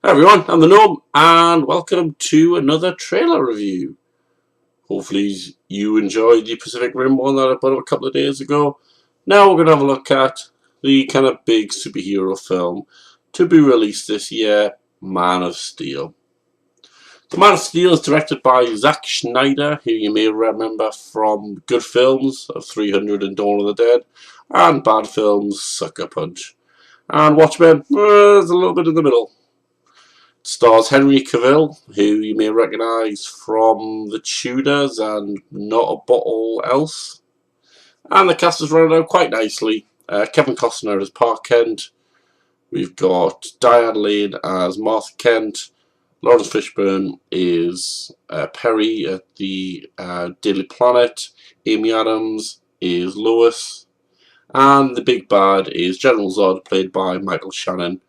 Hi everyone, I'm the Gnome, and welcome to another trailer review. Hopefully you enjoyed the Pacific Rim one that I put up a couple of days ago. Now we're going to have a look at the kind of big superhero film to be released this year, Man of Steel. The Man of Steel is directed by Zack Snyder, who you may remember from good films of 300 and Dawn of the Dead, and bad films Sucker Punch. And Watchmen is a little bit in the middle. Stars Henry Cavill, who you may recognise from The Tudors and Not a Bottle Else. And the cast is running out quite nicely. Kevin Costner as Park Kent. We've got Diane Lane as Martha Kent. Lawrence Fishburne is Perry at the Daily Planet. Amy Adams is Lois. And the big bad is General Zod, played by Michael Shannon,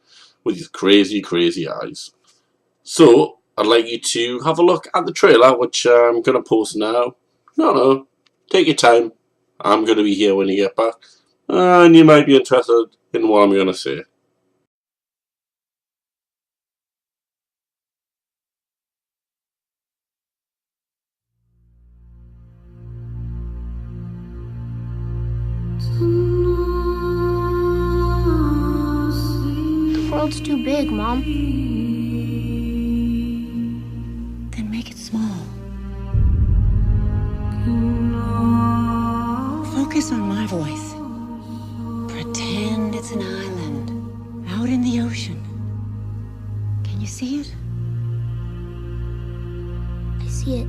with his crazy, crazy eyes. So, I'd like you to have a look at the trailer, which I'm going to post now. No, take your time. I'm going to be here when you get back. And you might be interested in what I'm going to say. The world's too big, Mom. Make it small. Focus on my voice. Pretend it's an island out in the ocean. Can you see it? I see it.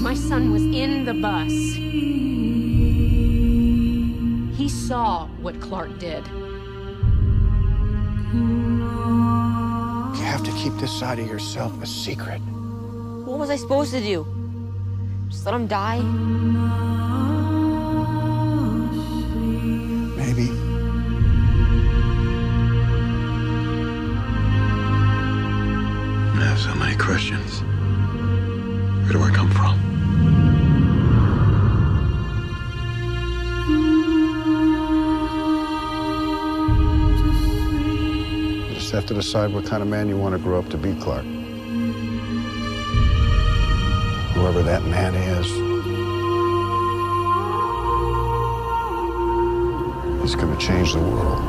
My son was in the bus. He saw what Clark did. You have to keep this side of yourself a secret. What was I supposed to do? Just let him die? Maybe. I have so many questions. Where do I come from? You just have to decide what kind of man you want to grow up to be, Clark. Whoever that man is, he's going to change the world.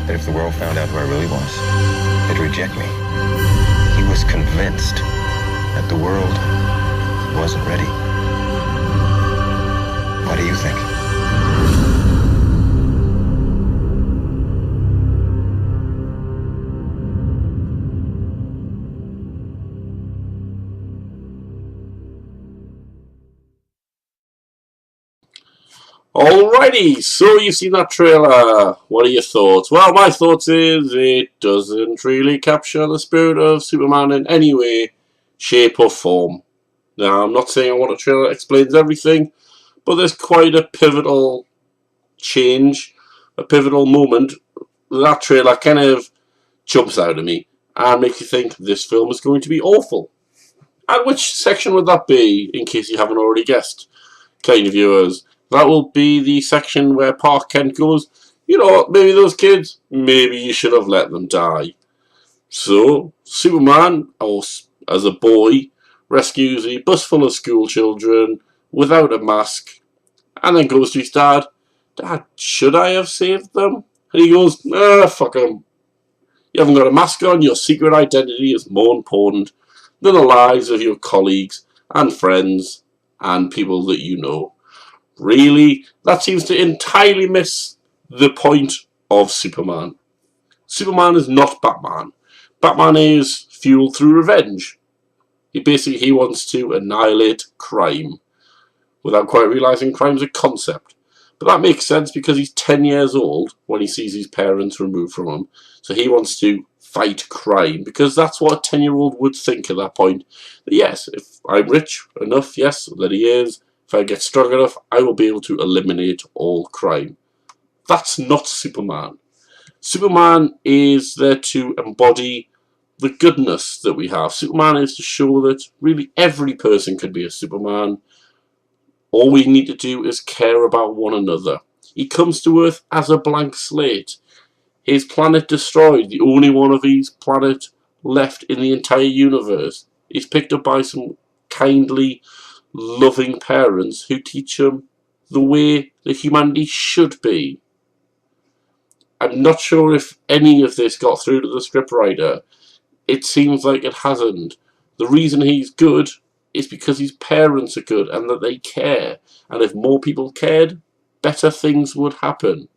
If the world found out who I really was, they'd reject me. He was convinced that the world wasn't ready. What do you think? Alrighty, so you've seen that trailer. What are your thoughts? Well, my thoughts is it doesn't really capture the spirit of Superman in any way, shape or form. Now, I'm not saying I want a trailer that explains everything, but there's quite a pivotal change, a pivotal moment. That trailer kind of jumps out at me and makes you think this film is going to be awful. And which section would that be, in case you haven't already guessed, kind of viewers? That will be the section where Park Kent goes, you know what, maybe those kids, maybe you should have let them die. So, Superman, as a boy, rescues a bus full of school children without a mask, and then goes to his dad, Dad, should I have saved them? And he goes, fuck them. You haven't got a mask on, your secret identity is more important than the lives of your colleagues and friends and people that you know. Really, that seems to entirely miss the point of Superman. Superman is not Batman. Batman is fueled through revenge. He wants to annihilate crime without quite realising crime's a concept. But that makes sense because he's 10 years old when he sees his parents removed from him. So he wants to fight crime because that's what a 10-year-old would think at that point. That yes, if I'm rich enough, yes, that he is, if I get strong enough, I will be able to eliminate all crime. That's not Superman. Superman is there to embody the goodness that we have. Superman is to show that really every person can be a Superman. All we need to do is care about one another. He comes to Earth as a blank slate. His planet destroyed, the only one of his planet left in the entire universe. He's picked up by some kindly, loving parents who teach him the way that humanity should be. I'm not sure if any of this got through to the scriptwriter. It seems like it hasn't. The reason he's good is because his parents are good and that they care. And if more people cared, better things would happen.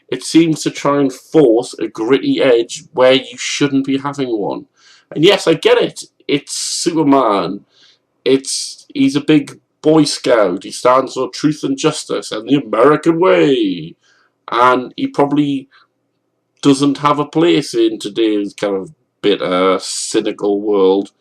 It seems to try and force a gritty edge where you shouldn't be having one. And yes, I get it. It's Superman. He's a big Boy Scout. He stands for truth and justice and the American way. And he probably doesn't have a place in today's kind of bitter, cynical world.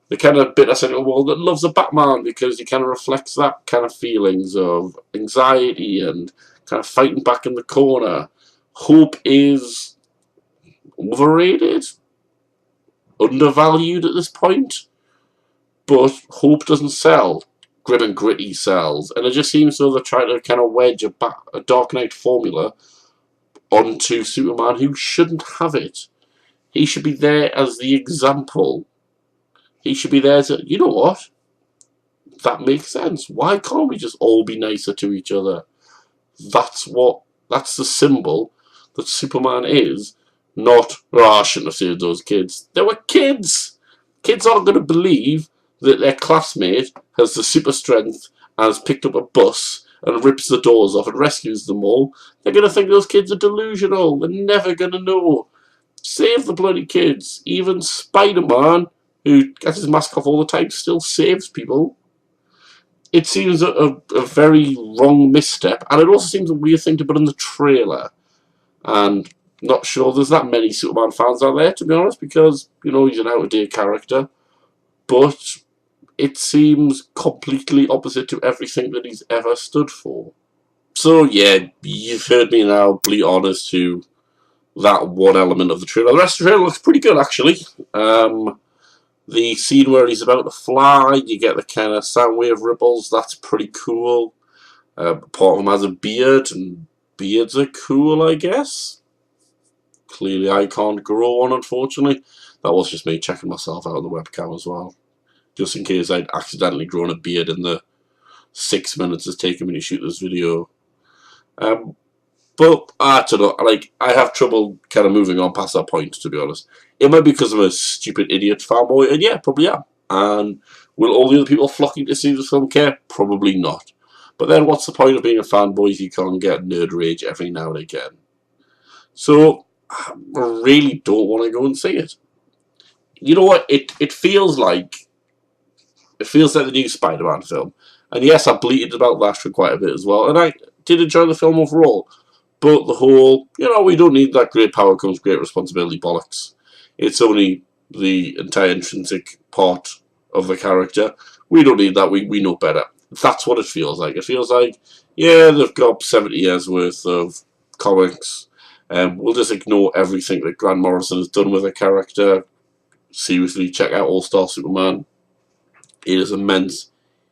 The kind of bitter, cynical world that loves a Batman because he kind of reflects that kind of feelings of anxiety and kind of fighting back in the corner. Hope is overrated, undervalued at this point, but hope doesn't sell. Grim and gritty sells, and it just seems though they're trying to kind of wedge a Dark Knight formula onto Superman who shouldn't have it. He should be there as the example. He should be there to, you know what? That makes sense. Why can't we just all be nicer to each other? That's the symbol that Superman is. Not, oh, I shouldn't have saved those kids. They were kids. Kids aren't going to believe that their classmate has the super strength and has picked up a bus and rips the doors off and rescues them all. They're going to think those kids are delusional. They're never going to know. Save the bloody kids. Even Spider-Man, who gets his mask off all the time, still saves people. It seems a very wrong misstep, and it also seems a weird thing to put in the trailer. And not sure there's that many Superman fans out there, to be honest, because, you know, he's an out-of-date character. But it seems completely opposite to everything that he's ever stood for. So, yeah, you've heard me now bleat honest to that one element of the trailer. The rest of the trailer looks pretty good, actually. The scene where he's about to fly, you get the kind of sound wave ripples, that's pretty cool. Part of him has a beard, and beards are cool, I guess. Clearly I can't grow one, unfortunately. That was just me checking myself out on the webcam as well. Just in case I'd accidentally grown a beard in the 6 minutes it's taken me to shoot this video. But, I don't know, like, I have trouble kind of moving on past that point, to be honest. It might be because I'm a stupid idiot fanboy, and yeah, probably am. And will all the other people flocking to see the film care? Probably not. But then what's the point of being a fanboy if you can't get nerd rage every now and again? So, I really don't want to go and see it. You know what? It feels like the new Spider-Man film. And yes, I bleated about that for quite a bit as well. And I did enjoy the film overall. But the whole, you know, we don't need that great power comes great responsibility bollocks. It's only the entire intrinsic part of the character. We don't need that. We know better. That's what it feels like. It feels like, yeah, they've got 70 years worth of comics. We'll just ignore everything that Grant Morrison has done with a character. Seriously, check out All-Star Superman. It is immense.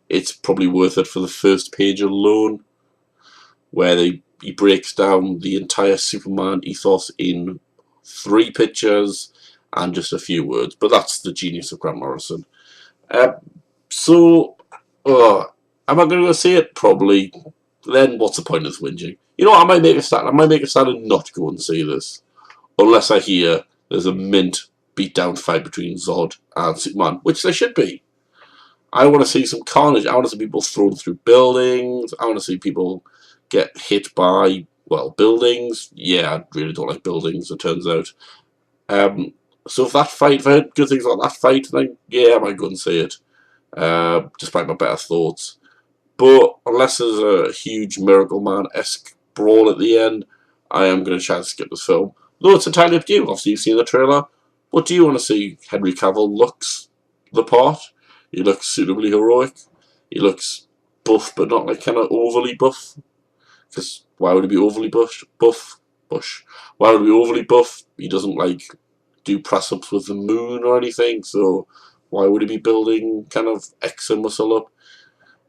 It's probably worth it for the first page alone, where he breaks down the entire Superman ethos in 3 pictures and just a few words. But that's the genius of Grant Morrison. So, am I going to go see it? Probably. Then what's the point of whinging? You know what, I might make a stand. I might make a stand and not go and see this. Unless I hear there's a mint beatdown fight between Zod and Superman, which there should be. I want to see some carnage. I want to see people thrown through buildings. I want to see people get hit by, well, buildings. Yeah, I really don't like buildings, it turns out. So if I heard good things about that fight, then yeah, I might go and see it. Despite my better thoughts. But unless there's a huge Miracle Man-esque brawl at the end, I am going to try to skip this film. Though it's entirely up to you. Obviously, you've seen the trailer. What do you want to see? Henry Cavill looks the part. He looks suitably heroic. He looks buff, but not like kind of overly buff. Because why would he be overly buff? Why would he be overly buff? He doesn't like do press-ups with the moon or anything. So why would he be building kind of extra muscle up?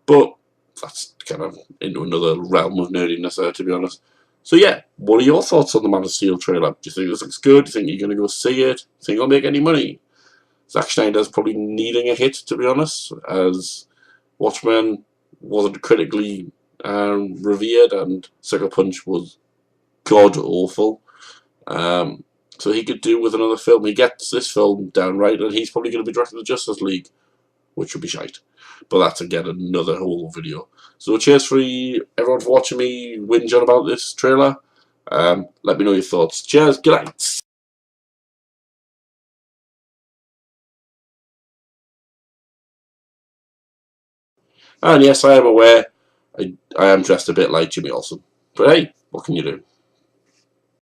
But that's kind of into another realm of nerdiness there, to be honest. So yeah, what are your thoughts on the Man of Steel trailer? Do you think this looks good? Do you think you're going to go see it? Do you think it'll make any money? Zack Snyder's probably needing a hit, to be honest, as Watchmen wasn't critically revered and Sucker Punch was god-awful. So he could do with another film. He gets this film down right, and he's probably going to be directing the Justice League, which would be shite. But that's, again, another whole video. So cheers for everyone for watching me whinge on about this trailer. Let me know your thoughts. Cheers, good night. And yes, I am aware I am dressed a bit like Jimmy Olsen. But hey, what can you do?